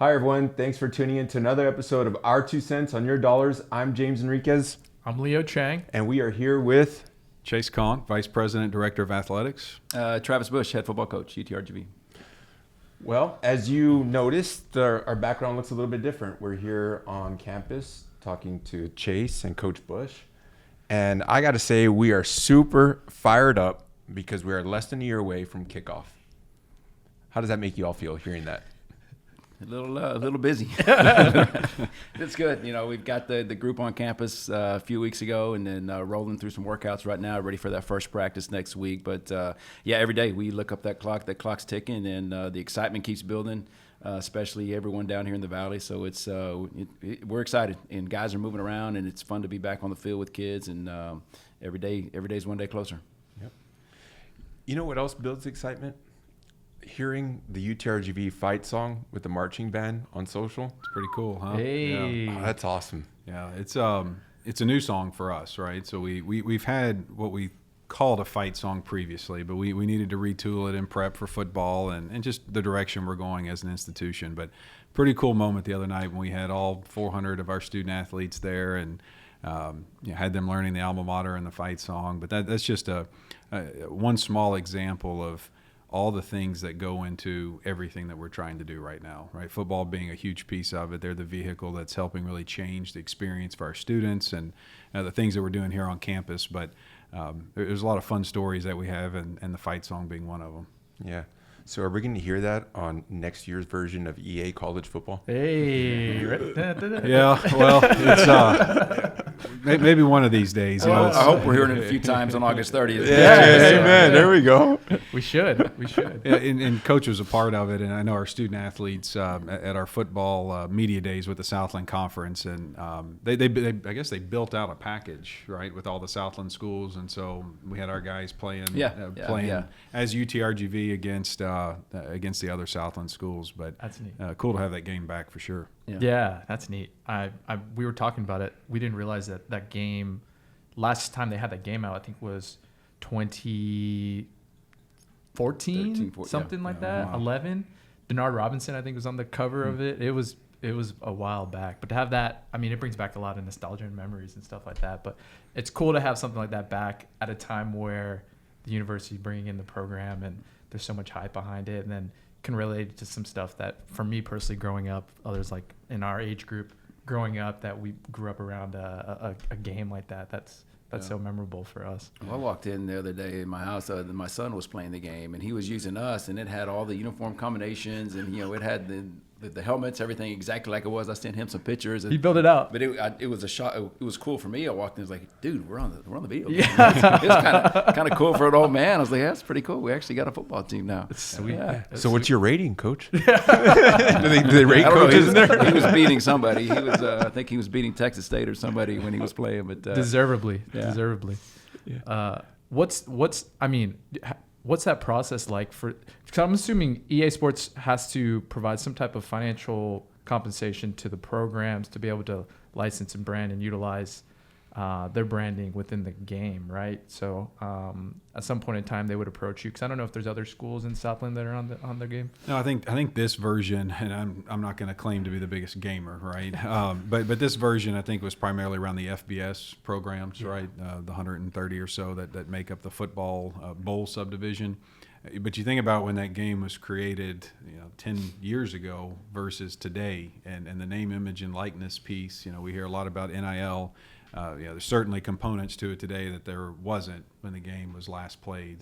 Hi, everyone. Thanks for tuning in to another episode of Our 2 Cents on Your Dollars. I'm James Enriquez. I'm Leo Chang. And we are here with Chasse Conque, Vice President, Director of Athletics. Travis Bush, Head Football Coach, UTRGV. Well, as you noticed, our background looks a little bit different. We're here on campus talking to Chasse and Coach Bush. And I got to say, we are super fired up because we are less than a year away from kickoff. How does that make you all feel hearing that? A little busy. It's good. You know, we've got the group on campus a few weeks ago, and then rolling through some workouts right now, ready for that first practice next week. But yeah, every day we look up that clock. That clock's ticking, and the excitement keeps building, especially everyone down here in the valley. So it's we're excited, and guys are moving around, and it's fun to be back on the field with kids. And every day's one day closer. Yep. You know what else builds excitement? Hearing the UTRGV fight song with the marching band on social. It's pretty cool, huh? Hey. Yeah. Oh, that's awesome. Yeah, it's a new song for us, right? So we've had what we called a fight song previously, but we needed to retool it in prep for football and just the direction we're going as an institution. But pretty cool moment the other night when we had all 400 of our student athletes there and had them learning the alma mater and the fight song. But that's just one small example of all the things that go into everything that we're trying to do right now, right? Football being a huge piece of it. They're the vehicle that's helping really change the experience for our students and the things that we're doing here on campus. But there's a lot of fun stories that we have, and the fight song being one of them. Yeah. So are we going to hear that on next year's version of EA College Football? Hey. Yeah, well, it's maybe one of these days. I hope we're hearing it a few times on August 30th. Amen. There we go. We should. Yeah, and Coach was a part of it, and I know our student athletes at our football media days with the Southland Conference, and they I guess they built out a package, right, with all the Southland schools, and so we had our guys playing as UTRGV against the other Southland schools. But that's neat. Cool to have that game back for sure. Yeah, that's neat. We were talking about it. We didn't realize that game, last time they had that game out, I think was 2014, something like that. Wow. 11. Bernard Robinson, I think, was on the cover of it. It was a while back, but to have that, I mean, it brings back a lot of nostalgia and memories and stuff like that. But it's cool to have something like that back at a time where the university is bringing in the program and there's so much hype behind it, and then can relate to some stuff that, for me personally, growing up, others like in our age group growing up, that we grew up around a game like that. That's so memorable for us. Well, I walked in the other day in my house. My son was playing the game, and he was using us, and it had all the uniform combinations, and it had the helmets, everything exactly like it was. I sent him some pictures. He built it out. But it was a shot. It was cool for me. I walked in, I was like, dude, we're on the field. Yeah. It's kind of cool for an old man. I was like, that's pretty cool. We actually got a football team now. It's sweet. Yeah. So what's your rating, Coach? do they rate coaches in there? He was beating somebody. He was, I think he was beating Texas State or somebody when he was playing. But deservedly. Yeah. What's that process like for? Because I'm assuming EA Sports has to provide some type of financial compensation to the programs to be able to license and brand and utilize their branding within the game, right? So at some point in time, they would approach you, because I don't know if there's other schools in Southland that are on their game. No, I think this version, and I'm not going to claim to be the biggest gamer, right? But this version, I think, was primarily around the FBS programs, right? The 130 or so that make up the football bowl subdivision. But you think about when that game was created, 10 years ago versus today, and the name, image, and likeness piece. We hear a lot about NIL. There's certainly components to it today that there wasn't when the game was last played,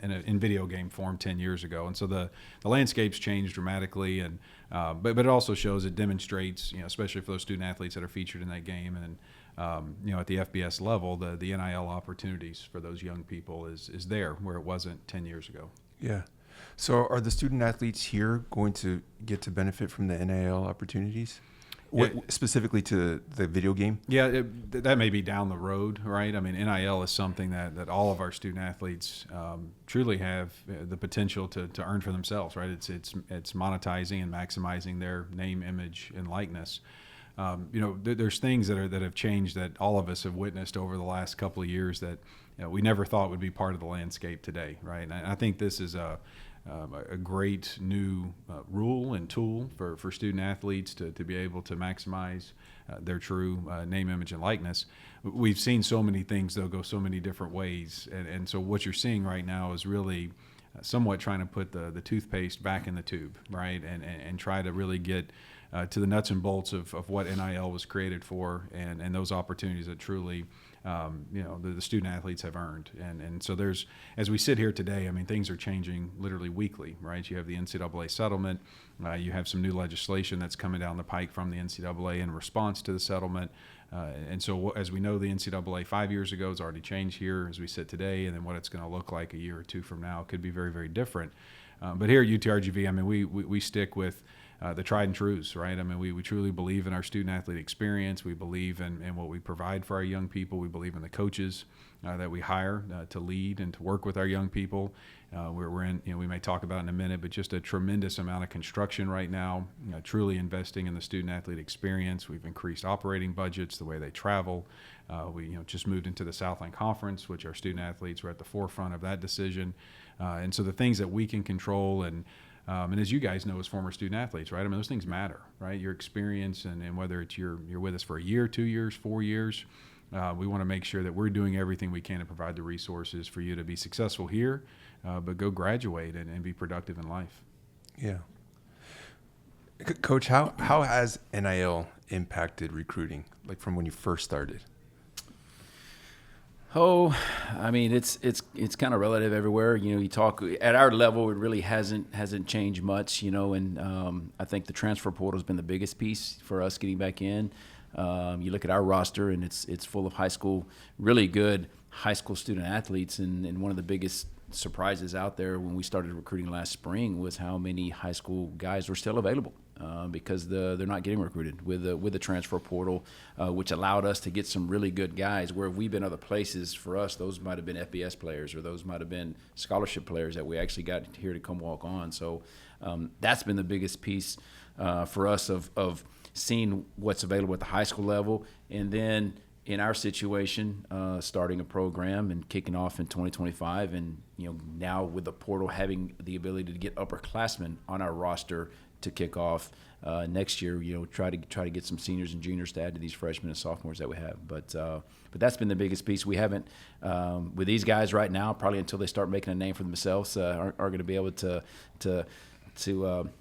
in video game form 10 years ago. And so the landscape's changed dramatically, and but it also shows, it demonstrates, especially for those student athletes that are featured in that game, and at the FBS level, the NIL opportunities for those young people is there where it wasn't 10 years ago. Yeah. So are the student athletes here going to get to benefit from the NIL opportunities? Specifically to the video game? Yeah, that may be down the road, right? I mean, NIL is something that all of our student athletes truly have the potential to earn for themselves, right? It's monetizing and maximizing their name, image, and likeness. There's things that have changed that all of us have witnessed over the last couple of years that we never thought would be part of the landscape today, right? And I think this is a great new rule and tool for student athletes to be able to maximize their true name, image, and likeness. We've seen so many things, though, go so many different ways. And so what you're seeing right now is really somewhat trying to put the toothpaste back in the tube, right? And try to really get to the nuts and bolts of what NIL was created for, and those opportunities that truly the student athletes have earned. And so there's, as we sit here today, I mean, things are changing literally weekly, right? You have the NCAA settlement. You have some new legislation that's coming down the pike from the NCAA in response to the settlement. And so as we know, the NCAA 5 years ago has already changed here as we sit today, and then what it's going to look like a year or two from now could be very, very different. But here at UTRGV, I mean, we stick with the tried and trues, right? I mean, we truly believe in our student-athlete experience. We believe in what we provide for our young people. We believe in the coaches that we hire to lead and to work with our young people. We're in, we may talk about it in a minute, but just a tremendous amount of construction right now, truly investing in the student-athlete experience. We've increased operating budgets, the way they travel. We just moved into the Southland Conference, which our student-athletes were at the forefront of that decision. And so the things that we can control and as you guys know as former student athletes, right? I mean, those things matter, right? Your experience and whether it's you're with us for a year, 2 years, 4 years, we want to make sure that we're doing everything we can to provide the resources for you to be successful here, but go graduate and be productive in life. Yeah. Coach, how has NIL impacted recruiting, like from when you first started? Oh, I mean, it's kind of relative everywhere. You talk at our level, it really hasn't changed much. And I think the transfer portal has been the biggest piece for us getting back in. You look at our roster, and it's full of really good high school student athletes, and one of the biggest surprises out there when we started recruiting last spring was how many high school guys were still available. Because they're not getting recruited with the transfer portal, which allowed us to get some really good guys. Where we've been other places, for us, those might have been FBS players or those might have been scholarship players that we actually got here to come walk on. So that's been the biggest piece for us of seeing what's available at the high school level, and then in our situation, starting a program and kicking off in 2025, and now with the portal having the ability to get upperclassmen on our roster to kick off next year, try to get some seniors and juniors to add to these freshmen and sophomores that we have. But that's been the biggest piece. We haven't with these guys right now, probably until they start making a name for themselves, are going to be able to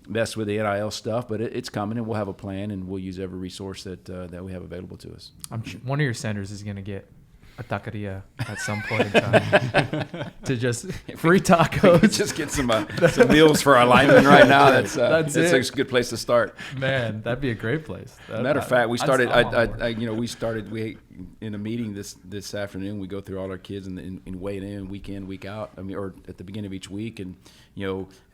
mess with the NIL stuff. But it's coming, and we'll have a plan, and we'll use every resource that we have available to us. One of your centers is going to get a taqueria at some point in time to just free tacos. Just get some meals for our linemen right now. That's a good place to start. Man, that'd be a great place. Matter of fact, we started. We in a meeting this afternoon. We go through all our kids and weigh in week in, week out. I mean, or at the beginning of each week, and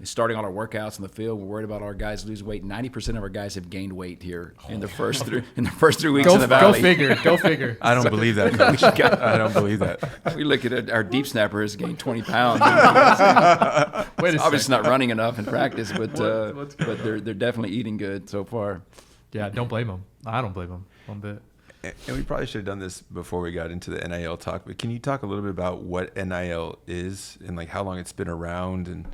starting all our workouts in the field. We're worried about our guys losing weight. 90% of our guys have gained weight here in the first 3 weeks in the valley. Go figure. I don't believe that, Coach. I don't believe that. We look at it. Our deep snapper has gained 20 pounds. Obviously not running enough in practice, but they're definitely eating good so far. Yeah, don't blame them. I don't blame them one bit. And we probably should have done this before we got into the NIL talk, but can you talk a little bit about what NIL is and like how long it's been around? And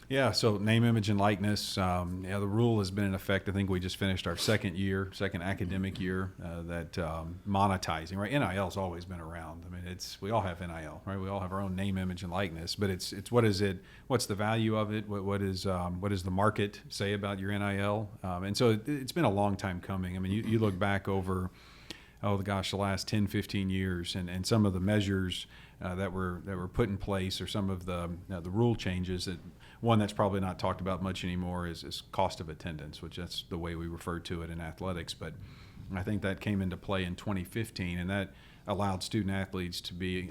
yeah, so name, image, and likeness. The rule has been in effect. I think we just finished our second academic year that monetizing, right? NIL has always been around. I mean, we all have NIL, right? We all have our own name, image, and likeness. But it's what is it? What's the value of it? What does the market say about your NIL? And so it's been a long time coming. I mean, you look back over, the last 10, 15 years, and some of the measures that were put in place, or some of the rule changes that. One that's probably not talked about much anymore is cost of attendance, which that's the way we refer to it in athletics. But I think that came into play in 2015, and that allowed student athletes to be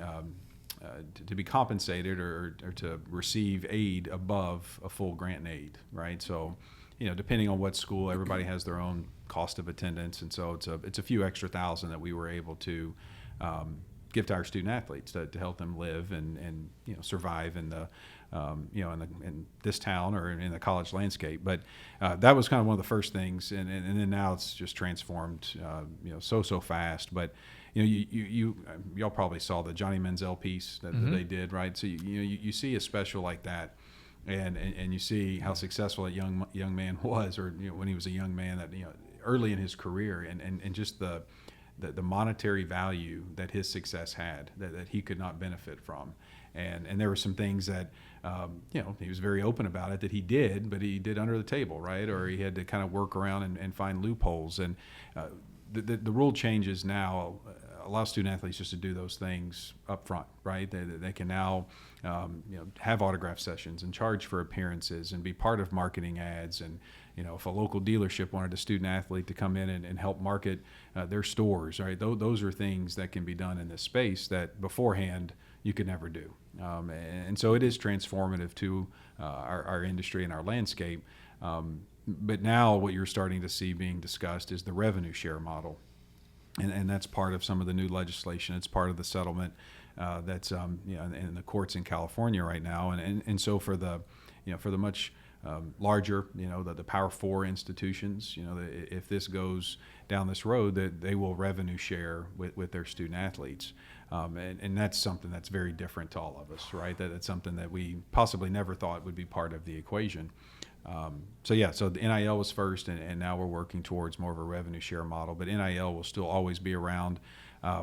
compensated or to receive aid above a full grant aid, right? So, depending on what school, everybody has their own cost of attendance, and so it's a few extra thousand that we were able to give to our student athletes to help them live and survive in the in this town or in the college landscape. But that was kind of one of the first things, and then now it's just transformed so fast. But y'all probably saw the Johnny Manziel piece that they did, right? So you see a special like that, and you see how successful that young man was, or when he was a young man, that early in his career, and just the monetary value that his success had that he could not benefit from. And there were some things that, he was very open about it that he did, but he did under the table, right? Or he had to kind of work around and find loopholes. And the rule changes now. Allow student athletes just to do those things up front, right? They can now, have autograph sessions and charge for appearances and be part of marketing ads. And, if a local dealership wanted a student athlete to come in and help market their stores, right? Those are things that can be done in this space that beforehand you could never do. And so it is transformative to our industry and our landscape. But now what you're starting to see being discussed is the revenue share model. And that's part of some of the new legislation. It's part of the settlement that's in the courts in California right now. And so for the much larger, the Power 4 institutions, if this goes down this road, that they will revenue share with their student athletes. And that's something that's very different to all of us, right? That's something that we possibly never thought would be part of the equation. So the NIL was first, and now we're working towards more of a revenue share model. But NIL will still always be around,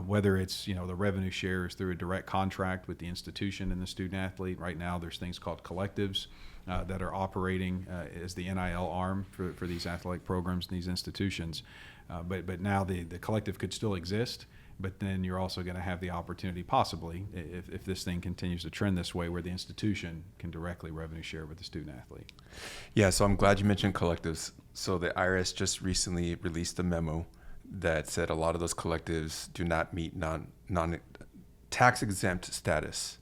whether it's the revenue share is through a direct contract with the institution and the student athlete. Right now, there's things called collectives that are operating as the NIL arm for these athletic programs and these institutions. But now the collective could still exist. But then you're also going to have the opportunity, possibly, if this thing continues to trend this way, where the institution can directly revenue share with the student athlete. Yeah, so I'm glad you mentioned collectives. So the IRS just recently released a memo that said a lot of those collectives do not meet non tax exempt status.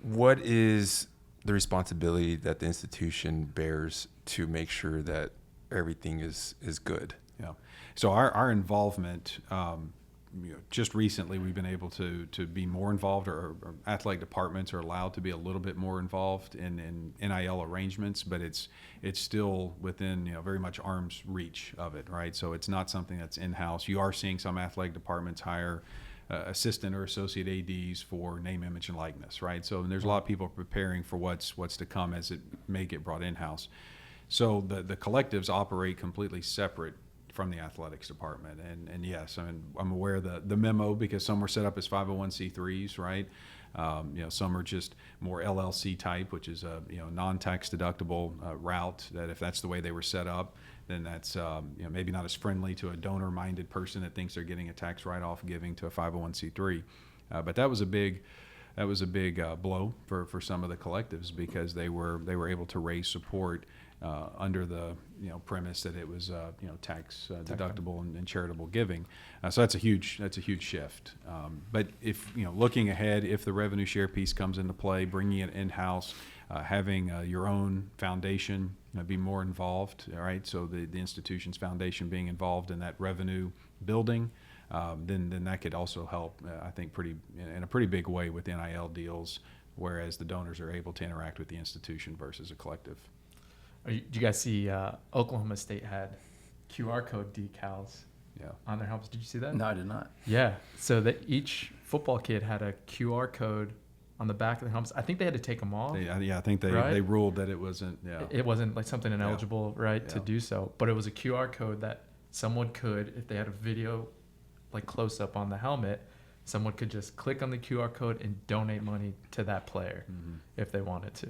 What is the responsibility that the institution bears to make sure that everything is good? Yeah. So our involvement. Just recently we've been able to be more involved, or athletic departments are allowed to be a little bit more involved in NIL arrangements, but it's still within very much arm's reach of it, right? So it's not something that's in-house. You are seeing some athletic departments hire assistant or associate ADs for name, image, and likeness, right? So there's a lot of people preparing for what's to come as it may get brought in-house. So the collectives operate completely separate from the athletics department, and yes, I'm aware of the memo, because some were set up as 501c3s, right? Some are just more LLC type, which is a non-tax deductible route. That if that's the way they were set up, then that's maybe not as friendly to a donor-minded person that thinks they're getting a tax write-off giving to a 501c3. But that was a big blow for some of the collectives, because they were able to raise support under the premise that it was tax deductible and charitable giving. So that's a huge shift. But if looking ahead, if the revenue share piece comes into play, bringing it in-house, having your own foundation be more involved, all right? So the institution's foundation being involved in that revenue building, then that could also help, I think, in a pretty big way with NIL deals, whereas the donors are able to interact with the institution versus a collective. Do you guys see Oklahoma State had QR code decals on their helmets? Did you see that? No, I did not. Yeah. So that each football kid had a QR code on the back of their helmets. I think they had to take them off. I think they ruled that it wasn't. Yeah. It wasn't like something ineligible, right, to do so. But it was a QR code that someone could, if they had a video like close up on the helmet, someone could just click on the QR code and donate money to that player if they wanted to.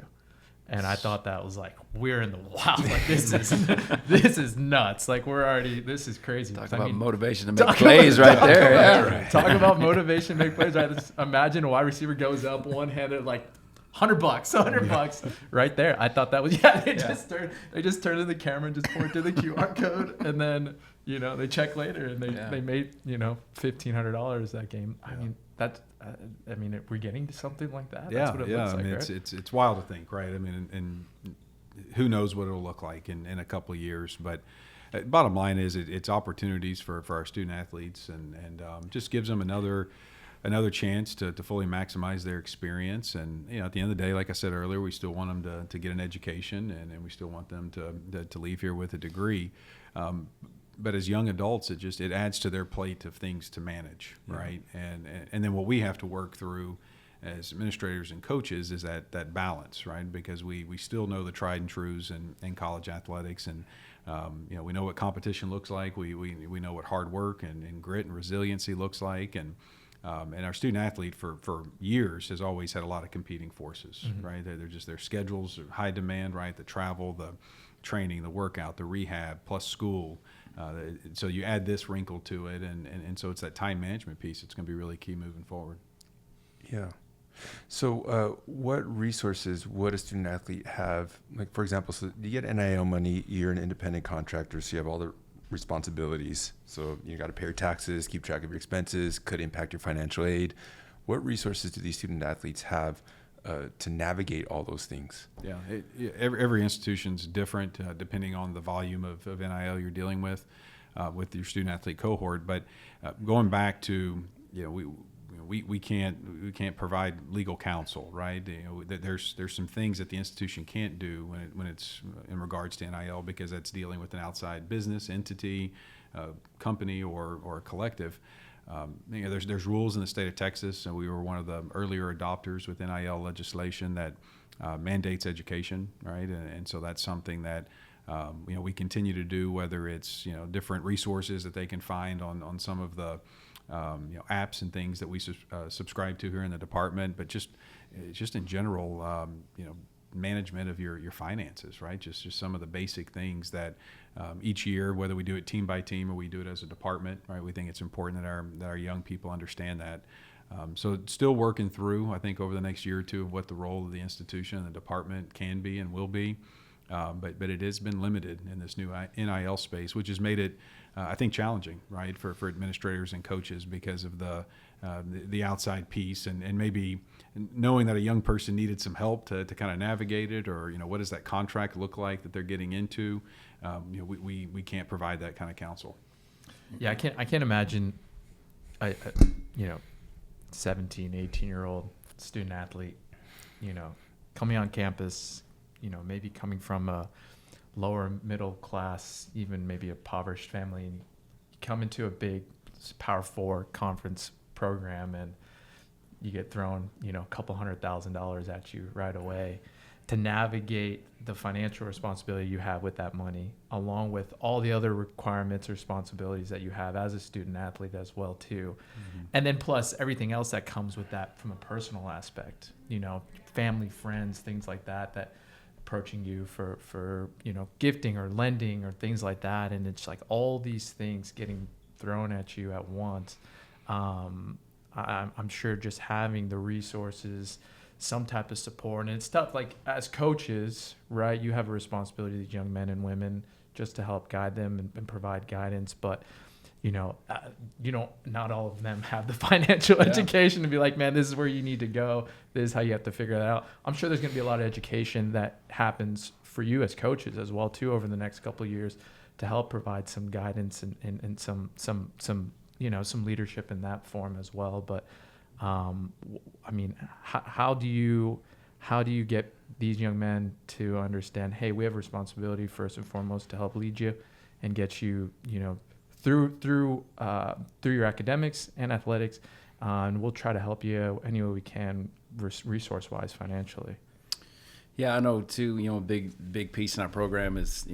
And I thought that was like, we're in the wild. Like this is nuts. Like this is crazy. Talk about motivation to make plays right there. Yeah. Talk about motivation to make plays right. Imagine a wide receiver goes up one-handed, like $100 right there. I thought that was they just turned to the camera and just pointed to the QR code, and then they check later and they made $1,500 that game. I mean, we're getting to something like that. That's what it looks like, right? It's wild to think, right? I mean, and who knows what it'll look like in a couple of years. But bottom line is, it's opportunities for our student athletes, and just gives them another chance to fully maximize their experience. And at the end of the day, like I said earlier, we still want them to get an education, and we still want them to leave here with a degree. But as young adults, it adds to their plate of things to manage, right? And then what we have to work through as administrators and coaches is that balance, right? Because we still know the tried and truths in college athletics, and we know what competition looks like. We know what hard work and grit and resiliency looks like, and our student athlete for years has always had a lot of competing forces, right? Their schedules are high demand, right? The travel, the training, the workout, the rehab, plus school. So you add this wrinkle to it, and so it's that time management piece that's going to be really key moving forward. Yeah. So what resources would a student athlete have? Like, for example, so you get NIL money, you're an independent contractor, so you have all the responsibilities. So you got to pay your taxes, keep track of your expenses, could impact your financial aid. What resources do these student athletes have to navigate all those things? Yeah, every institution's different depending on the volume of NIL you're dealing with your student athlete cohort. But going back to, we can't provide legal counsel, right? There's some things that the institution can't do when it's in regards to NIL, because that's dealing with an outside business entity, company, or a collective. There's rules in the state of Texas, and we were one of the earlier adopters with NIL legislation that mandates education, right? And so that's something that we continue to do, whether it's different resources that they can find on some of the apps and things that we subscribe to here in the department, but just in general, management of your finances, right? Just some of the basic things that each year, whether we do it team by team or we do it as a department, right? We think it's important that our young people understand that. So it's still working through, I think, over the next year or two of what the role of the institution and the department can be and will be. But it has been limited in this new NIL space, which has made it, I think, challenging, right, for administrators and coaches because of the outside piece and maybe knowing that a young person needed some help to kind of navigate it, or what does that contract look like that they're getting into. We can't provide that kind of counsel. Yeah, I can't imagine a 17, 18-year-old student athlete, coming on campus, maybe coming from a lower middle class, even maybe a impoverished family, and you come into a big Power 4 conference program and you get thrown, a couple $100,000 at you right away to navigate the financial responsibility you have with that money, along with all the other requirements or responsibilities that you have as a student athlete as well too. Mm-hmm. And then plus everything else that comes with that from a personal aspect, family, friends, things like that approaching you for gifting or lending or things like that, and it's like all these things getting thrown at you at once. I'm sure just having the resources, some type of support, and it's tough. Like as coaches, right, you have a responsibility to these young men and women just to help guide them and provide guidance, but not all of them have the financial education to be like, man, this is where you need to go. This is how you have to figure that out. I'm sure there's going to be a lot of education that happens for you as coaches as well too over the next couple of years to help provide some guidance and some leadership in that form as well. But how do you get these young men to understand, hey, we have a responsibility first and foremost to help lead you and get you, through your academics and athletics, and we'll try to help you any way we can, resource-wise, financially. Yeah, I know too. A big piece in our program is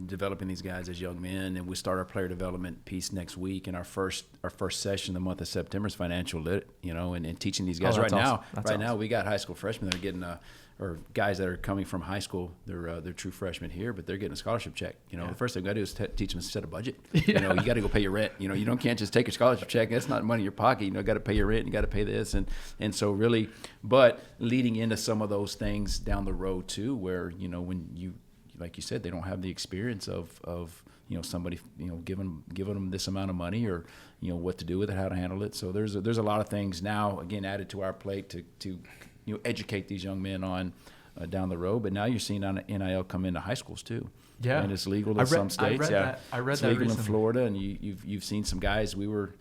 developing these guys as young men, and we start our player development piece next week. And our first session, the month of September, is financial lit. And teaching these guys now we got high school freshmen that are getting or guys that are coming from high school. They're true freshmen here, but they're getting a scholarship check. The first thing I got to do is teach them to set a budget. You got to go pay your rent. You can't just take your scholarship check. That's not money in your pocket. You got to pay your rent. You got to pay this, and so really, but leading into some of those things down the road too, where when you, like you said, they don't have the experience of somebody giving them this amount of money or what to do with it, how to handle it. So there's a lot of things now again added to our plate to educate these young men on down the road. But now you're seeing NIL come into high schools too. Yeah, and it's legal in some states. I read it's that legal recently. in Florida, and you've seen some guys we were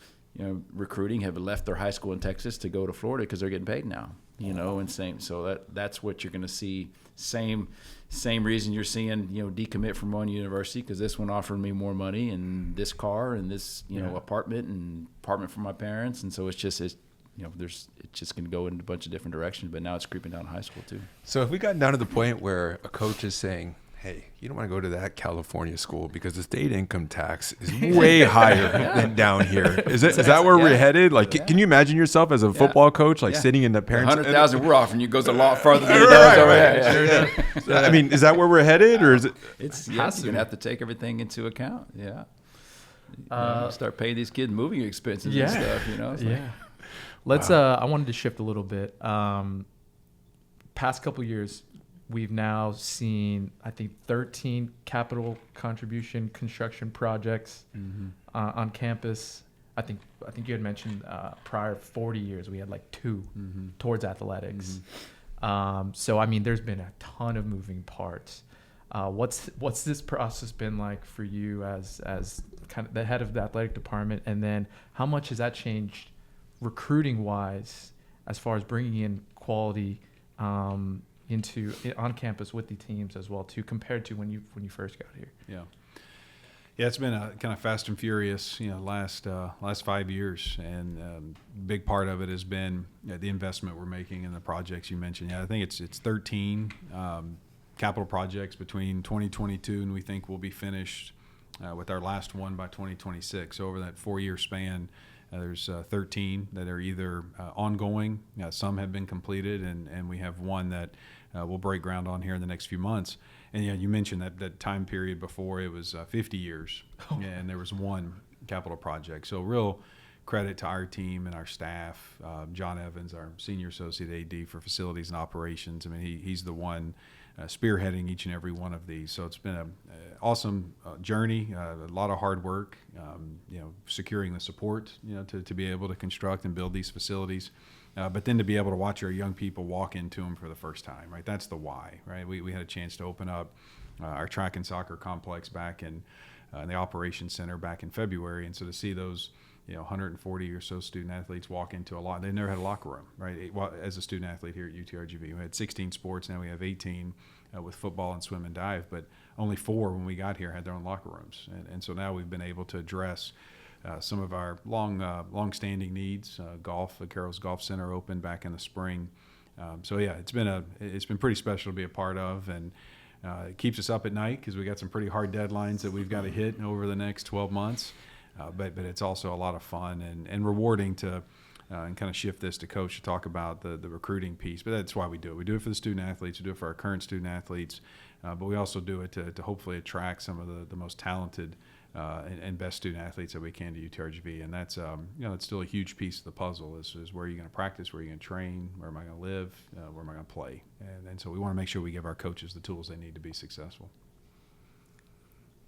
recruiting have left their high school in Texas to go to Florida because they're getting paid now. And same. So that's what you're going to see. Same reason you're seeing decommit from one university because this one offered me more money and this car and this apartment for my parents, and so it's it's just going to go in a bunch of different directions. But now it's creeping down high school too. So if we got down to the point where a coach is saying, hey, you don't want to go to that California school because the state income tax is way higher than down here. Is that where we're headed? Like, can you imagine yourself as a football coach, like sitting in the parents' 100,000 we're offering you goes a lot farther than it does over there. I mean, is that where we're headed, or is it? It's you're going to have to take everything into account. Yeah. Start paying these kids moving expenses and stuff. Let's. I wanted to shift a little bit. Past couple years, we've now seen, I think, 13 capital contribution construction projects on campus. I think you had mentioned prior 40 years we had like 2 towards athletics. So I mean, there's been a ton of moving parts. What's this process been like for you as kind of the head of the athletic department, and then how much has that changed recruiting wise as far as bringing in quality on campus with the teams as well too, compared to when you first got here? Yeah, it's been a kind of fast and furious, last 5 years, and big part of it has been the investment we're making in the projects you mentioned. I think it's 13 capital projects between 2022 and we think we'll be finished with our last one by 2026. So over that 4-year span, there's 13 that are either ongoing. Some have been completed, and we have one that we'll break ground on here in the next few months. And you mentioned that time period before, it was 50 years, and there was one capital project. So real credit to our team and our staff. John Evans, our senior associate AD for facilities and operations. I mean, he's the one spearheading each and every one of these. So it's been an awesome journey, a lot of hard work, securing the support, to be able to construct and build these facilities. But then to be able to watch our young people walk into them for the first time, right? That's the why, right? We had a chance to open up our track and soccer complex back in the operations center back in February. And so to see those, 140 or so student athletes walk into they never had a locker room, right? Well, as a student athlete here at UTRGV, we had 16 sports. Now we have 18 with football and swim and dive, but only 4 when we got here had their own locker rooms. And so now we've been able to address some of our long-standing needs. Golf, the Carroll's Golf Center opened back in the spring. It's been pretty special to be a part of, and it keeps us up at night because we got some pretty hard deadlines that we've got to hit over the next 12 months. But it's also a lot of fun and rewarding to and kind of shift this to Coach to talk about the recruiting piece. But that's why we do it. We do it for the student athletes. We do it for our current student athletes. But we also do it to hopefully attract some of the most talented and best student athletes that we can to UTRGV. And that's it's still a huge piece of the puzzle is where are you going to practice, where are you going to train, where am I going to live, where am I going to play. And so we want to make sure we give our coaches the tools they need to be successful.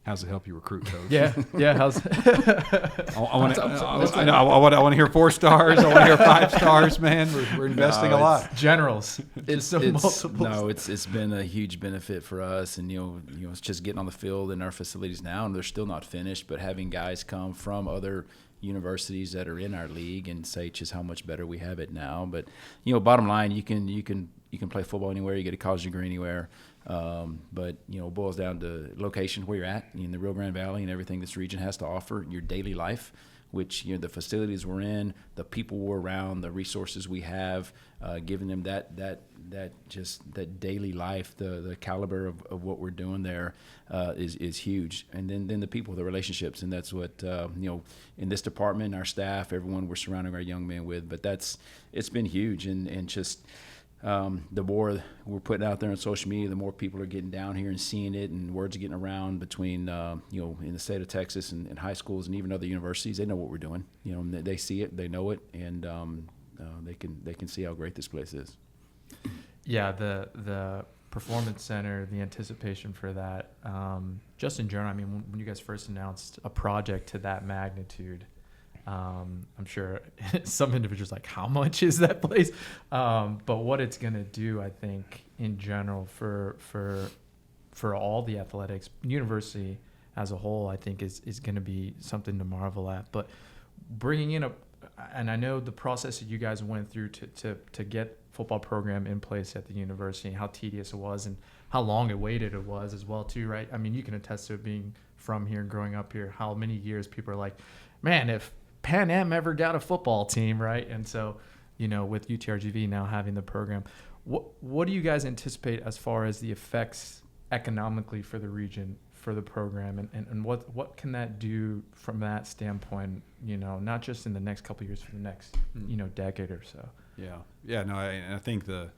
How's it help you recruit, Coach? Yeah. How's I want to hear 4 stars. I want to hear 5 stars, man. We're investing a lot. Generals. Multiples. No, it's been a huge benefit for us, and it's just getting on the field in our facilities now, and they're still not finished. But having guys come from other universities that are in our league and say just how much better we have it now. But bottom line, you can play football anywhere. You get a college degree anywhere. But it boils down to location where you're at in the Rio Grande Valley and everything this region has to offer, your daily life, which the facilities we're in, the people we're around, the resources we have, giving them that daily life, the caliber of what we're doing there is huge. And then the people, the relationships, and that's what in this department, our staff, everyone we're surrounding our young men with. But it's been huge, and just. The more we're putting out there on social media, the more people are getting down here and seeing it, and words are getting around between, in the state of Texas and high schools and even other universities. They know what we're doing. They see it, they know it, and they can see how great this place is. Yeah, the performance center, the anticipation for that, just in general. I mean, when you guys first announced a project to that magnitude. I'm sure some individuals like, how much is that place? But what it's going to do, I think, in general for all the athletics, university as a whole, I think is going to be something to marvel at. But bringing in and I know the process that you guys went through to get football program in place at the university, and how tedious it was and how long it waited it was as well too, right? I mean, you can attest to it being from here and growing up here, how many years people are like, man, if Pan Am ever got a football team, right? And so with UTRGV now having the program, what do you guys anticipate as far as the effects economically for the region, for the program, and what can that do from that standpoint, not just in the next couple of years, for the next, decade or so? Yeah. No, I think the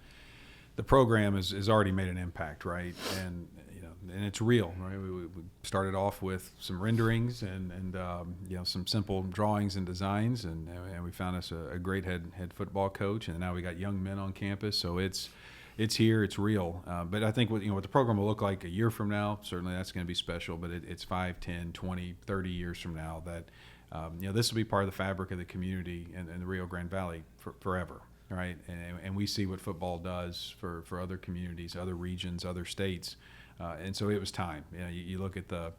program has already made an impact, right? And it's real, right? We started off with some renderings and some simple drawings and designs, and we found us a great head football coach, and now we got young men on campus, so it's here, it's real. But I think what the program will look like a year from now, certainly that's going to be special, but it's 5, 10, 20, 30 years from now that this will be part of the fabric of the community in the Rio Grande Valley forever. Right, and we see what football does for other communities, other regions, other states, and so it was time. You look at the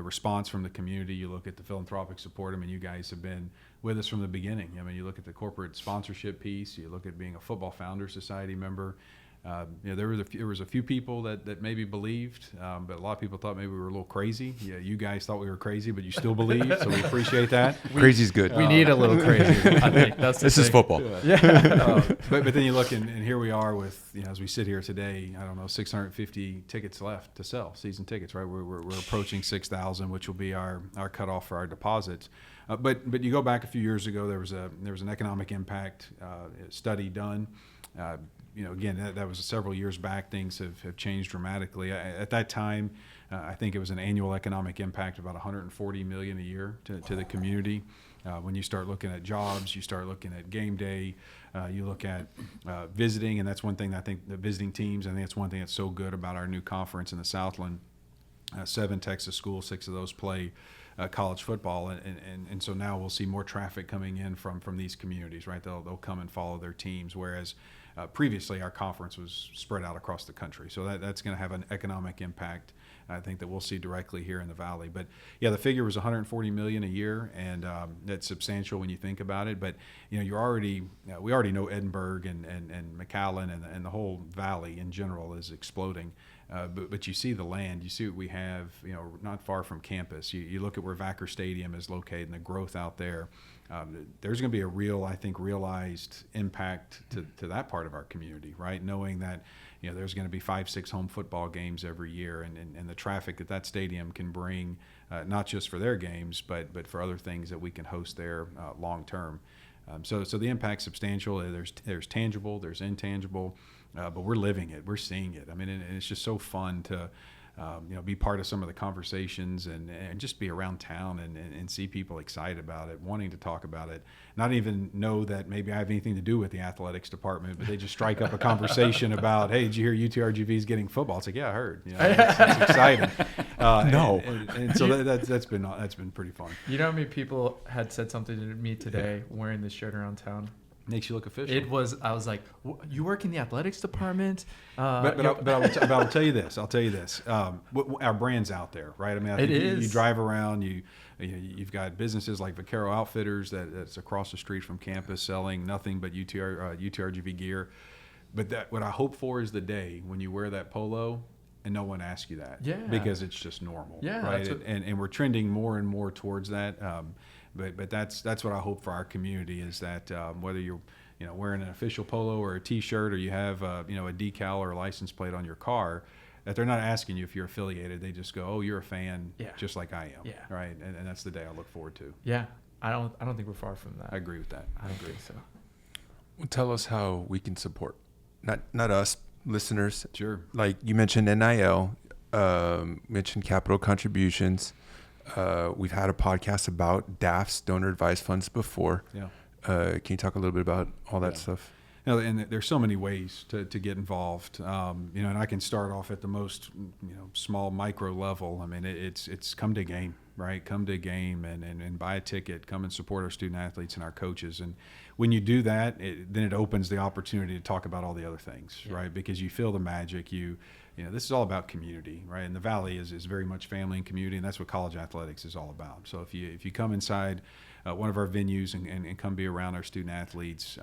response from the community, you look at the philanthropic support. I mean, you guys have been with us from the beginning. I mean, you look at the corporate sponsorship piece, you look at being a Football Founders Society member. There was a few people that maybe believed, but a lot of people thought maybe we were a little crazy. Yeah, you guys thought we were crazy, but you still believed, so we appreciate that. Crazy's good. We need a little crazy. I think this is football. Yeah. But then you look, and here we are with, as we sit here today, I don't know, 650 tickets left to sell, season tickets, right? We're approaching 6,000, which will be our cutoff for our deposits. But you go back a few years ago, there was an economic impact study done. Again, that was several years back. Things have changed dramatically. At that time, I think it was an annual economic impact of about $140 million a year to the community. When you start looking at jobs, you start looking at game day, you look at visiting, and that's one thing that I think the visiting teams, I think that's one thing that's so good about our new conference in the Southland. 7 Texas schools, 6 of those play college football, and so now we'll see more traffic coming in from these communities, right? They'll come and follow their teams, whereas previously our conference was spread out across the country. So that's going to have an economic impact, I think, that we'll see directly here in the Valley. But yeah, the figure was $140 million a year, and that's substantial when you think about it. But we already know Edinburgh and McAllen and the whole Valley in general is exploding. But you see the land, you see what we have, not far from campus. You look at where Vacker Stadium is located and the growth out there. There's going to be a realized impact to that part of our community, right? Knowing that there's going to be 5-6 home football games every year, and the traffic that stadium can bring, not just for their games, but for other things that we can host there long term. So the impact's substantial. There's tangible, there's intangible, but we're living it, we're seeing it. I mean, and it's just so fun to be part of some of the conversations and just be around town and see people excited about it, wanting to talk about it, not even know that maybe I have anything to do with the athletics department, but they just strike up a conversation about, hey, did you hear UTRGV's getting football? It's like, yeah, I heard. It's exciting. No. And so that's been pretty fun. You know how many people had said something to me today wearing this shirt around town? Makes you look official. I was like, you work in the athletics department? But I'll tell you this. Our brand's out there, right? I mean, I think you drive around, you've got businesses like Vaquero Outfitters that's across the street from campus selling nothing but UTRGV gear. But what I hope for is the day when you wear that polo and no one asks you that. Yeah. Because it's just normal. Yeah. Right. And we're trending more and more towards that. But that's what I hope for our community is that whether you're wearing an official polo or a T-shirt or you have a decal or a license plate on your car, that they're not asking you if you're affiliated. They just go, oh, you're a fan, just like I am. Yeah. Right. And that's the day I look forward to. Yeah. I don't think we're far from that. I agree with that. I don't think so. Well, tell us how we can support, not us, listeners. Sure. Like you mentioned NIL, mentioned capital contributions. We've had a podcast about DAFs, donor advised funds, before. Yeah. Can you talk a little bit about all that stuff? And there's so many ways to get involved. And I can start off at the most small micro level. I mean, it's come to a game, right? Come to a game and buy a ticket. Come and support our student athletes and our coaches. And when you do that, then it opens the opportunity to talk about all the other things, right? Because you feel the magic. This is all about community, right? And the Valley is very much family and community, and that's what college athletics is all about. So if you come inside one of our venues and come be around our student athletes,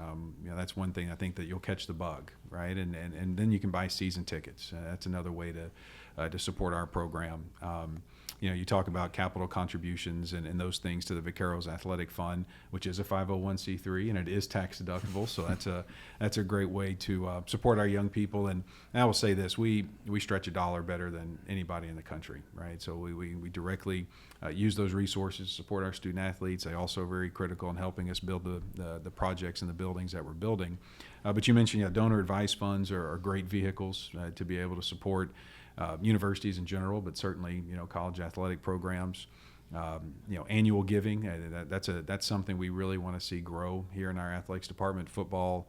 that's one thing I think that you'll catch the bug, right? And then you can buy season tickets. That's another way to support our program. you talk about capital contributions and those things to the Vaqueros Athletic Fund, which is a 501c3 and it is tax deductible. So that's a great way to support our young people. And I will say this: we stretch a dollar better than anybody in the country, right? So we directly use those resources to support our student athletes. They also are very critical in helping us build the projects and the buildings that we're building. But you mentioned donor advice funds are great vehicles to be able to support universities in general, but certainly college athletic programs. Annual giving, that's something we really want to see grow here in our athletics department. Football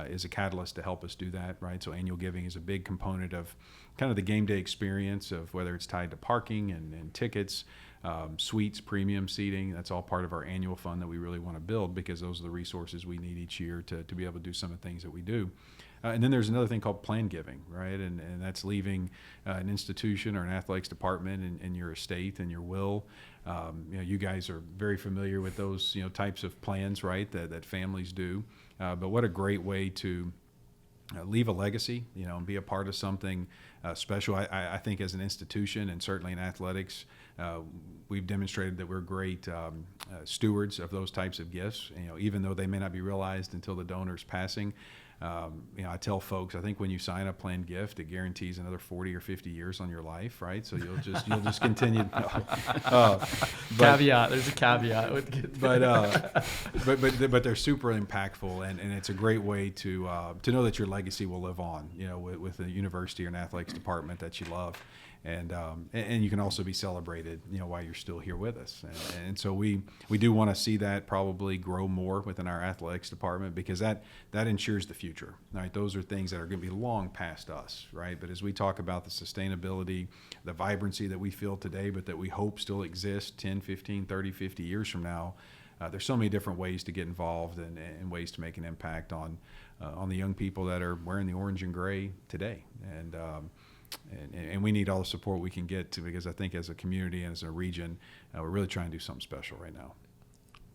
is a catalyst to help us do that, right? So annual giving is a big component of kind of the game day experience, of whether it's tied to parking and tickets, suites, premium seating. That's all part of our annual fund that we really want to build, because those are the resources we need each year to be able to do some of the things that we do. And then there's another thing called plan giving, right? And that's leaving an institution or an athletics department in your estate and your will. You guys are very familiar with those types of plans, right? That families do. But what a great way to leave a legacy, and be a part of something special. I think as an institution, and certainly in athletics, we've demonstrated that we're great stewards of those types of gifts. Even though they may not be realized until the donor's passing. I tell folks, I think when you sign a planned gift, it guarantees another 40 or 50 years on your life, right? So you'll just continue. Caveat. There's a caveat with gifts. But they're super impactful, and it's a great way to know that your legacy will live on, with a university or an athletics department that you love. And you can also be celebrated, while you're still here with us. And so we do want to see that probably grow more within our athletics department, because that ensures the future, right? Those are things that are going to be long past us, right? But as we talk about the sustainability, the vibrancy that we feel today, but that we hope still exists 10, 15, 30, 50 years from now, there's so many different ways to get involved and ways to make an impact on the young people that are wearing the orange and gray today. And we need all the support we can get to, because I think as a community and as a region, we're really trying to do something special right now.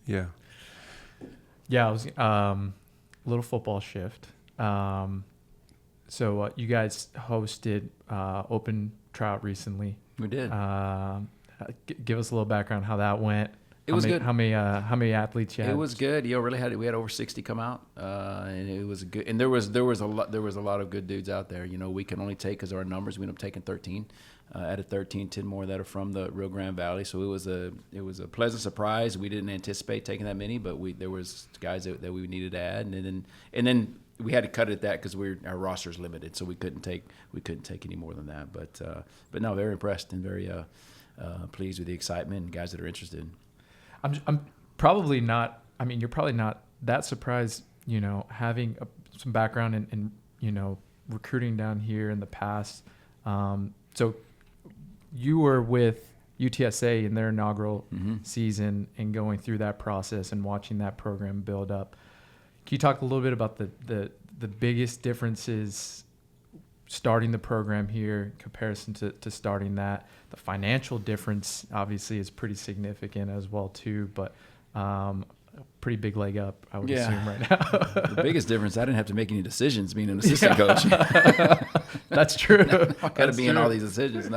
Yeah. Yeah, I was little football shift. So you guys hosted open tryout recently. We did. Give us a little background how that went. It was good. How many athletes you had? It was good. We had over 60 come out, and it was good. And there was a lot of good dudes out there. We can only take, because of our numbers, we ended up taking 13. Added 13, 10 more that are from the Rio Grande Valley. So it was a pleasant surprise. We didn't anticipate taking that many, but there was guys that we needed to add, and then we had to cut it at that, because our roster's limited, so we couldn't take any more than that. But no, very impressed and very pleased with the excitement and guys that are interested. I'm probably not. I mean, you're probably not that surprised. Having some background in recruiting down here in the past. So you were with UTSA in their inaugural season and going through that process and watching that program build up. Can you talk a little bit about the biggest differences starting the program here in comparison to starting that? The financial difference obviously is pretty significant as well too, but pretty big leg up, I would assume right now. The biggest difference, I didn't have to make any decisions being an assistant coach. That's true. Got to be in all these decisions.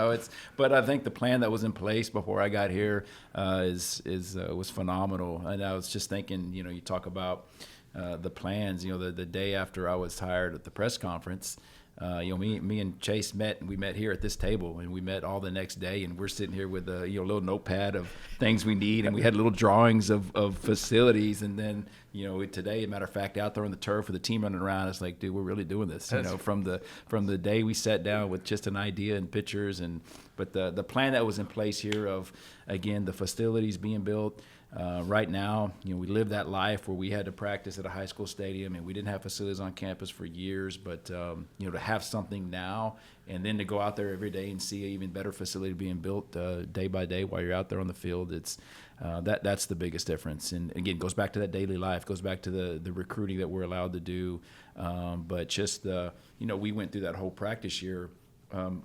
But I think the plan that was in place before I got here was phenomenal. And I was just thinking, you talk about the plans. The day after I was hired at the press conference, me and Chase met, and we met here at this table, and we met all the next day, and we're sitting here with a little notepad of things we need, and we had little drawings of facilities, and then today, matter of fact, out there on the turf with the team running around, it's like, dude, we're really doing this. From the day we sat down with just an idea and pictures, but the plan that was in place here of, again, the facilities being built. Right now, we live that life where we had to practice at a high school stadium, and we didn't have facilities on campus for years. But to have something now, and then to go out there every day and see an even better facility being built day by day while you're out there on the field, that's the biggest difference. And again, goes back to that daily life, goes back to the recruiting that we're allowed to do. But just we went through that whole practice year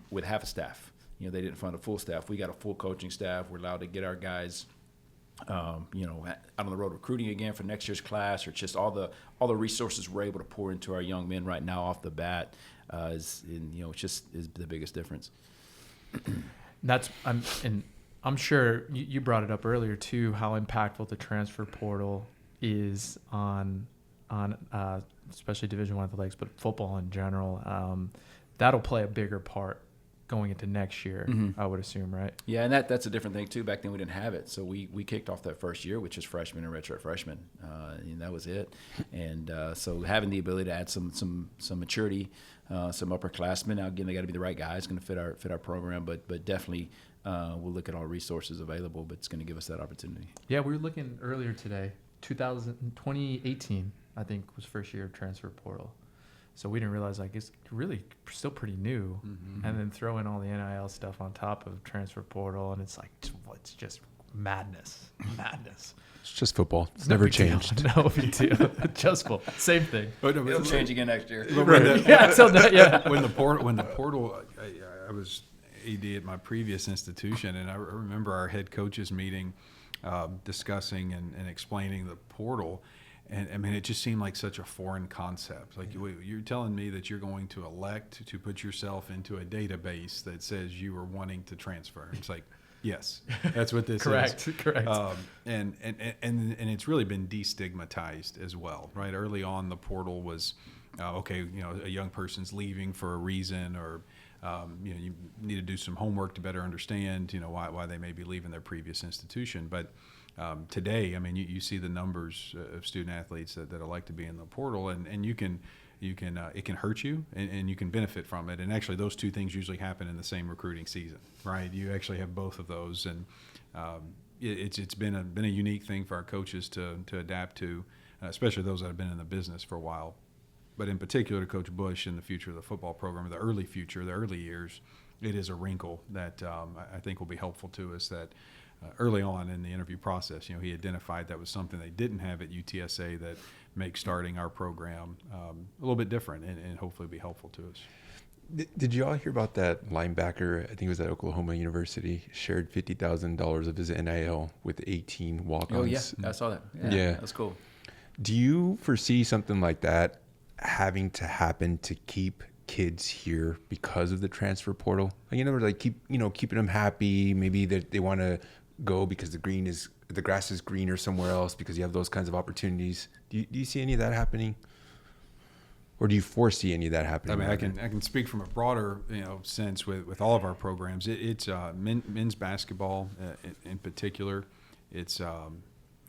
with half a staff. They didn't fund a full staff. We got a full coaching staff. We're allowed to get our guys out on the road recruiting again for next year's class, or just all the resources we're able to pour into our young men right now off the bat is the biggest difference. And I'm sure you brought it up earlier too, how impactful the transfer portal is on especially Division I athletics, but football in general. That'll play a bigger part going into next year, I would assume, right? Yeah, and that's a different thing too. Back then we didn't have it, so we kicked off that first year, which is freshman and redshirt freshmen, and that was it. And so having the ability to add some maturity, some upperclassmen. Now again, they got to be the right guys, going to fit our program, but definitely we'll look at all resources available. But it's going to give us that opportunity. Yeah, we were looking earlier today. 2018, I think, was first year of transfer portal. So we didn't realize it's really still pretty new, and then throw in all the NIL stuff on top of transfer portal, and it's just madness. It's just football. It's never changed. No big deal. Just football. Same thing. It'll change again next year. When the portal, I was AD at my previous institution, and I remember our head coaches meeting, discussing and explaining the portal. And I mean, it just seemed like such a foreign concept. Like, you're telling me that you're going to elect to put yourself into a database that says you are wanting to transfer. It's like, yes, that's what this Correct. is. Correct. And it's really been destigmatized as well, right? Early on, the portal was, okay, a young person's leaving for a reason, or you need to do some homework to better understand, why they may be leaving their previous institution, but. Today, I mean, you see the numbers of student athletes that elect to be in the portal, and it can hurt you, and you can benefit from it. And actually, those two things usually happen in the same recruiting season, right? You actually have both of those, and it's been a unique thing for our coaches to adapt to, especially those that have been in the business for a while. But in particular, to Coach Bush in the future of the football program, the early future, the early years, it is a wrinkle that I think will be helpful to us. That early on in the interview process, he identified that was something they didn't have at UTSA that makes starting our program a little bit different and hopefully be helpful to us. Did you all hear about that linebacker? I think it was at Oklahoma University, shared $50,000 of his NIL with 18 walk-ons. Oh, yeah, I saw that. Yeah, that's cool. Do you foresee something like that having to happen to keep kids here because of the transfer portal? Keeping them happy. Maybe they want to go because the grass is greener somewhere else because you have those kinds of opportunities. Do you see any of that happening, or do you foresee any of that happening? I mean, I can speak from a broader sense with all of our programs. It's men's basketball in particular. It's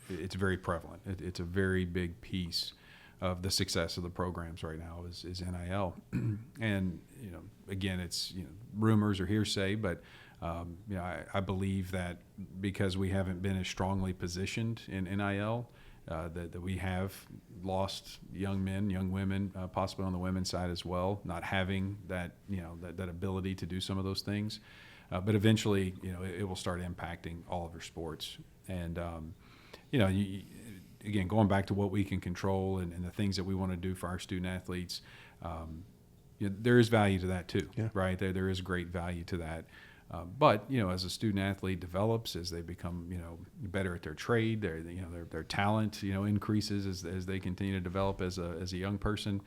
very prevalent. It's a very big piece of the success of the programs right now is NIL, and again, it's rumors or hearsay, but I believe that because we haven't been as strongly positioned in NIL, that we have lost young men, young women, possibly on the women's side as well, not having that that ability to do some of those things, but eventually it will start impacting all of your sports, and again, going back to what we can control and the things that we want to do for our student athletes, there is value to that too, right? There is great value to that. But as a student athlete develops, as they become better at their trade, their talent increases as they continue to develop as a young person,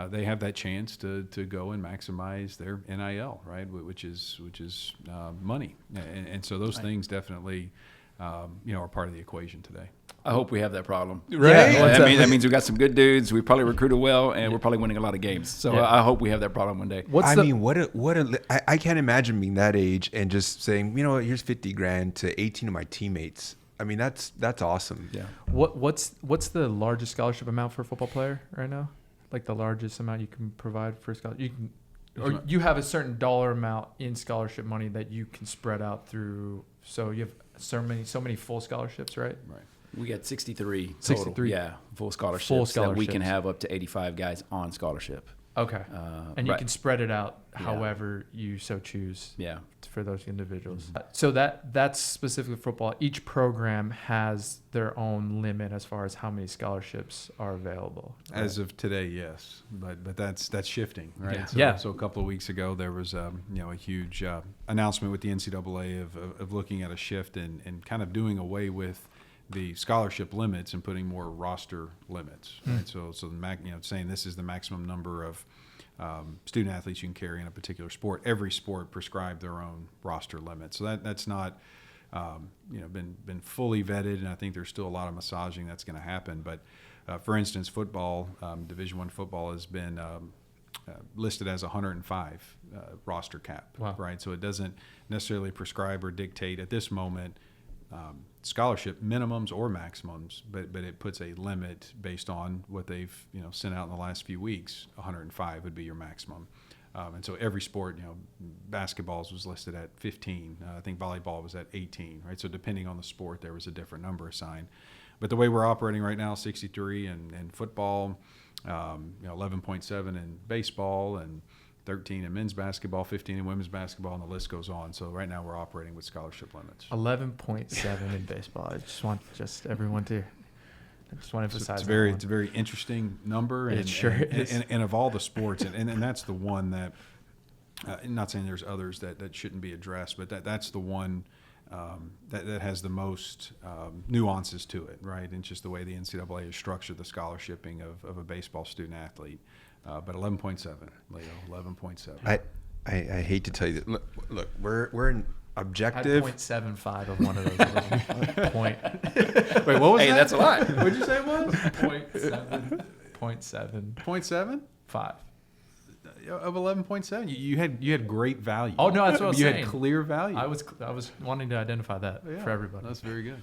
they have that chance to go and maximize their NIL, right? Which is money, and so those things definitely are part of the equation today. I hope we have that problem. Right. Yeah, that means we got some good dudes. We probably recruited well, and we're probably winning a lot of games. So I hope we have that problem one day. I can't imagine being that age and just saying, here's $50,000 to 18 of my teammates. I mean, that's awesome. Yeah. What's the largest scholarship amount for a football player right now? Like the largest amount you can provide for a scholarship? Or you have a certain dollar amount in scholarship money that you can spread out through. So you have so many full scholarships, right? Right. We got 63 total. 63. Yeah, full scholarships. That we can have up to 85 guys on scholarship. Okay. And you right. can spread it out however you so choose. Yeah. For those individuals. So that's specifically football. Each program has their own limit as far as how many scholarships are available. Right? As of today, yes, but that's shifting, right? Yeah. So a couple of weeks ago, there was a huge announcement with the NCAA of looking at a shift and kind of doing away with the scholarship limits and putting more roster limits, right? So saying this is the maximum number of student athletes you can carry in a particular sport. Every sport prescribed their own roster limit. So that's not been fully vetted, and I think there's still a lot of massaging that's going to happen. But for instance, football, Division I football has been listed as 105 roster cap, right? So it doesn't necessarily prescribe or dictate at this moment scholarship minimums or maximums, but it puts a limit based on what they've sent out in the last few weeks. 105 would be your maximum. And so every sport, basketballs was listed at 15. I think volleyball was at 18, right? So depending on the sport, there was a different number assigned. But the way we're operating right now, 63 in football, 11.7 in baseball, and 13 in men's basketball, 15 in women's basketball, and the list goes on. So right now we're operating with scholarship limits. 11.7 in baseball. I just want everyone to. I just want to emphasize it's a very interesting number. It sure is. And of all the sports, and that's the one that, not saying there's others that shouldn't be addressed, but that's the one that has the most nuances to it, right? And just the way the NCAA has structured the scholarshiping of a baseball student athlete. But 11.7, Leo, 11.7. I hate to tell you that. Look, we're in objective. I had 0.75 of one of those point. Wait, what was that? That's a lot. What did you say it was? 0.7. 0.7? 5. Of 11.7, you had great value. Oh no, that's what I was saying. You had clear value. I was wanting to identify that for everybody. That's very good.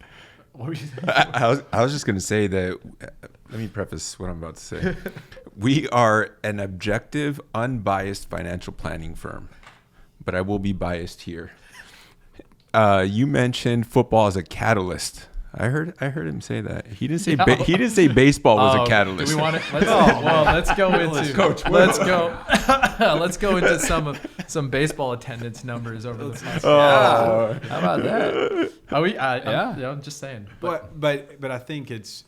What were you saying? I was just going to say that. Let me preface what I'm about to say. We are an objective, unbiased financial planning firm, but I will be biased here. You mentioned football as a catalyst. I heard him say that. He didn't say he didn't say baseball was a catalyst. Do we want to? Let's go into Coach. Let's go into some baseball attendance numbers over the past. How about that? I'm just saying. But I think it's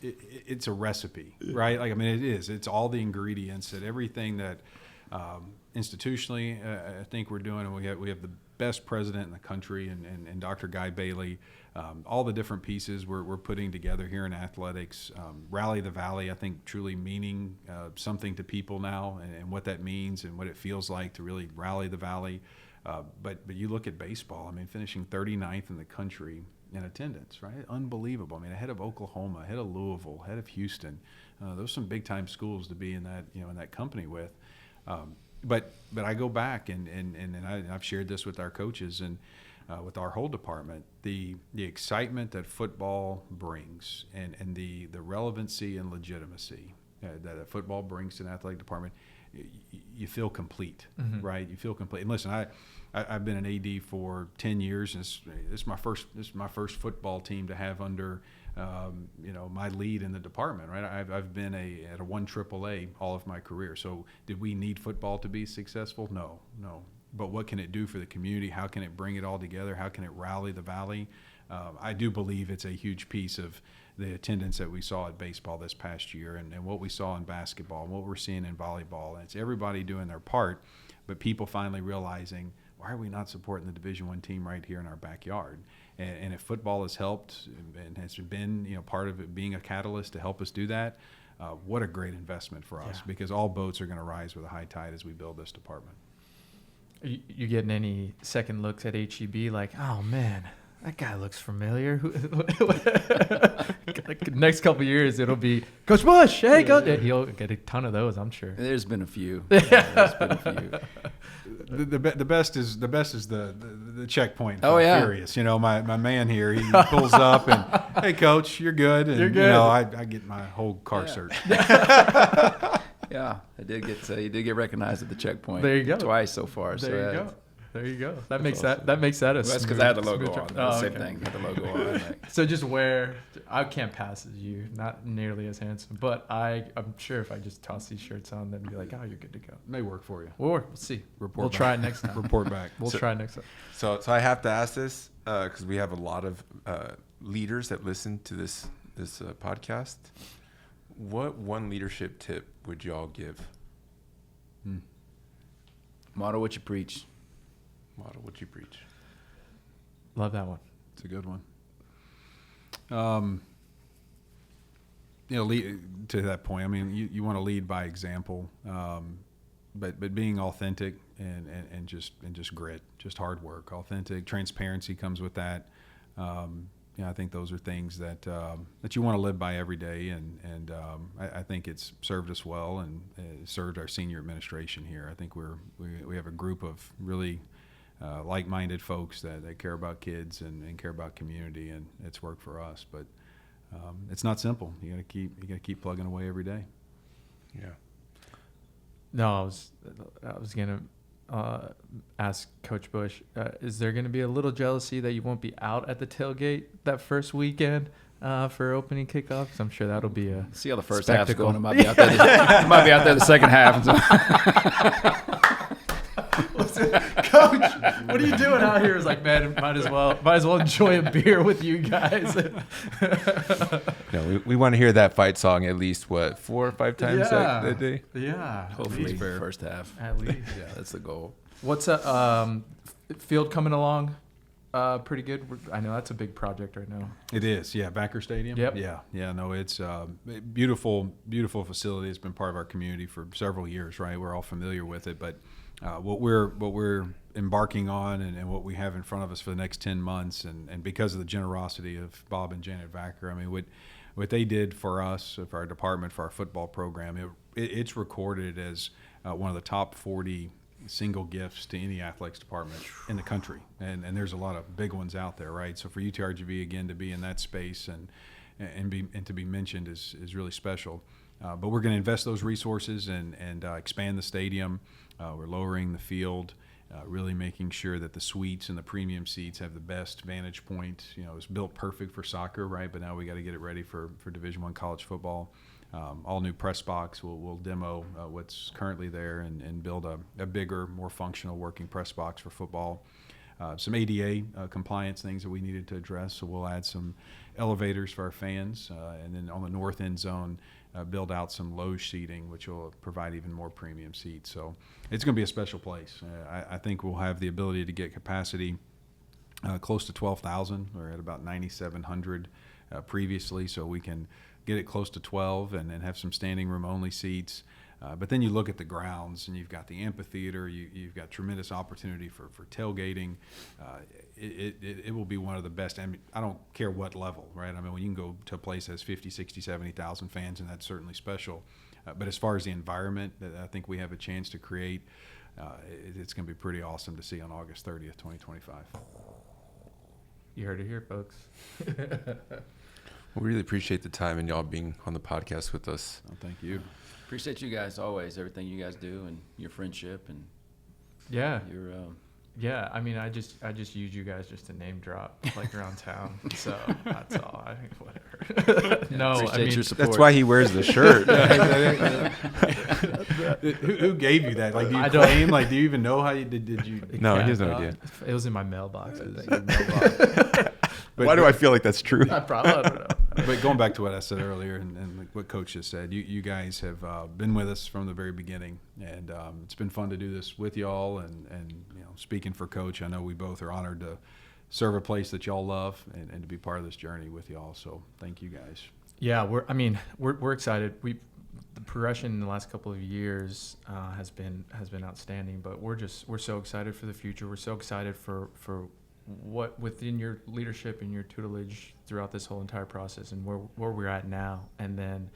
a recipe, right? Like, I mean, it is. It's all the ingredients that everything that institutionally I think we're doing, and we have the best president in the country, and Dr. Guy Bailey. All the different pieces we're putting together here in athletics. Rally the Valley, I think, truly meaning something to people now, and what that means and what it feels like to really rally the Valley. But you look at baseball, I mean, finishing 39th in the country in attendance, right? Unbelievable. I mean, ahead of Oklahoma, ahead of Louisville, ahead of Houston. Those are some big time schools to be in that company with. But I go back and I've shared this with our coaches and with our whole department, the excitement that football brings and the relevancy and legitimacy that a football brings to an athletic department, you feel complete, right? You feel complete. And listen, I've been an AD for 10 years, and this is my first football team to have under my lead in the department, right? I've been at a 1 AAA all of my career. So did we need football to be successful? No. But what can it do for the community? How can it bring it all together? How can it rally the Valley? I do believe it's a huge piece of the attendance that we saw at baseball this past year and what we saw in basketball and what we're seeing in volleyball. And it's everybody doing their part, but people finally realizing, why are we not supporting the Division I team right here in our backyard? And if football has helped and has been part of it being a catalyst to help us do that, what a great investment for us, because all boats are going to rise with a high tide as we build this department. You getting any second looks at HEB? Like, oh man, that guy looks familiar. Next couple of years, it'll be Coach Bush. Hey, Coach. He'll get a ton of those, I'm sure. There's been a few. The best is the checkpoint. Oh yeah, Furious. My man here, he pulls up and, hey Coach, you're good. And, you're good. I get my whole car searched. Yeah, I did get you did get recognized at the checkpoint. There you go. Twice so far. There you go. That makes that a. Well, that's because I had the logo on. Oh, Same thing. Had the logo on. So just I can't pass as you, not nearly as handsome, but I'm sure if I just toss these shirts on, then be like, oh, you're good to go. May work for you. We'll see. We'll try it next time. Report back. We'll try next time. So I have to ask this because we have a lot of leaders that listen to this podcast. What one leadership tip would y'all give? Model what you preach. Model what you preach. Love that one. It's a good one. To that point, I mean, you want to lead by example, but being authentic and just grit, just hard work. Authentic transparency comes with that. I think those are things that that you want to live by every day, and I think it's served us well and served our senior administration here. I think we have a group of really like-minded folks that care about kids and care about community, and it's worked for us. But it's not simple. You got to keep plugging away every day. Yeah. No, I was gonna ask Coach Bush, is there gonna be a little jealousy that you won't be out at the tailgate that first weekend for opening kickoff? 'Cause I'm sure that'll be a see how the first spectacle. half's going. I might be out there. Might be out there the second half. Coach, what are you doing out here? It's like, man, might as well enjoy a beer with you guys. No, we want to hear that fight song at least 4 or 5 times that day. Yeah, Hopefully, first half. At least. Yeah, that's the goal. What's field coming along? Pretty good. I know that's a big project right now. It is, yeah. Backer Stadium. Yep. Yeah. No, it's beautiful facility. It's been part of our community for several years, right? We're all familiar with it, but what we're embarking on and what we have in front of us for the next 10 months, and because of the generosity of Bob and Janet Vacker, I mean, what they did for us, for our department, for our football program, it's recorded as one of the top 40 single gifts to any athletics department in the country, and there's a lot of big ones out there, right? So for UTRGV again to be in that space and to be mentioned is really special. But we're going to invest those resources and expand the stadium. We're lowering the field, really making sure that the suites and the premium seats have the best vantage point. It's built perfect for soccer, right? But now we got to get it ready for Division I college football. All new press box. We'll demo what's currently there and build a bigger, more functional working press box for football. Some ADA compliance things that we needed to address, so we'll add some elevators for our fans, and then on the north end zone, build out some loge seating, which will provide even more premium seats. So it's going to be a special place. I think we'll have the ability to get capacity close to 12,000. We're at about 9,700 previously, so we can get it close to 12 and then have some standing room only seats. But then you look at the grounds and you've got the amphitheater, you've got tremendous opportunity for tailgating. It will be one of the best. I mean, I don't care what level, right? I mean, when you can go to a place that has 50, 60, 70,000 fans, and that's certainly special. But as far as the environment that I think we have a chance to create, it's going to be pretty awesome to see on August 30th, 2025. You heard it here, folks. We really appreciate the time and y'all being on the podcast with us. Oh, thank you. Appreciate you guys always, everything you guys do and your friendship and Yeah. your Yeah, I mean, I just use you guys just to name drop like around town, so that's all. I think whatever. No, appreciate I mean, your support. That's why he wears the shirt. Who gave you that? Like, do you I don't- claim? Like, do you even know how you did you? No, he has no idea. It was in my mailbox. I think. Why do I feel like that's true? I don't know. But going back to what I said earlier and like what Coach just said, you guys have been with us from the very beginning, and it's been fun to do this with y'all. And speaking for Coach, I know we both are honored to serve a place that y'all love and to be part of this journey with y'all. So thank you guys. Yeah, we're excited. The progression in the last couple of years has been outstanding, but we're so excited for the future. We're so excited for what within your leadership and your tutelage throughout this whole entire process, and where we're at now, and then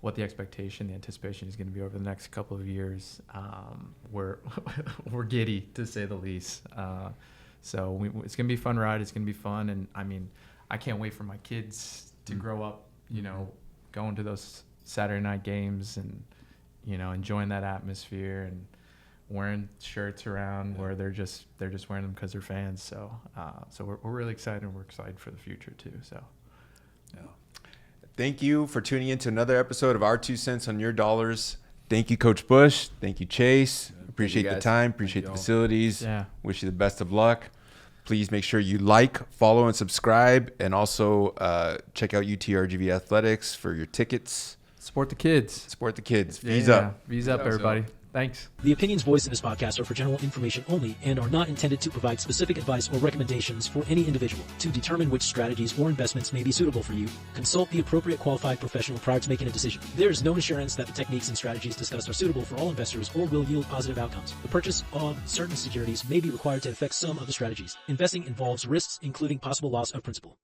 what the expectation, the anticipation is going to be over the next couple of years. We're giddy, to say the least. So it's going to be a fun ride. It's going to be fun, and I mean, I can't wait for my kids to grow up, going to those Saturday night games and enjoying that atmosphere and wearing shirts around where they're just wearing them because they're fans. So we're really excited, and we're excited for the future too. So Thank you for tuning in to another episode of Our 2 Cents on Your Dollars. Thank you, Coach Bush. Thank you, Chase. Appreciate the time. Appreciate the facilities. Yeah. Wish you the best of luck. Please make sure you like, follow, and subscribe. And also check out UTRGV Athletics for your tickets. support the kids. Support the kids. V's up. V's up, everybody. Thanks. The opinions voiced in this podcast are for general information only and are not intended to provide specific advice or recommendations for any individual. To determine which strategies or investments may be suitable for you, consult the appropriate qualified professional prior to making a decision. There is no assurance that the techniques and strategies discussed are suitable for all investors or will yield positive outcomes. The purchase of certain securities may be required to affect some of the strategies. Investing involves risks, including possible loss of principal.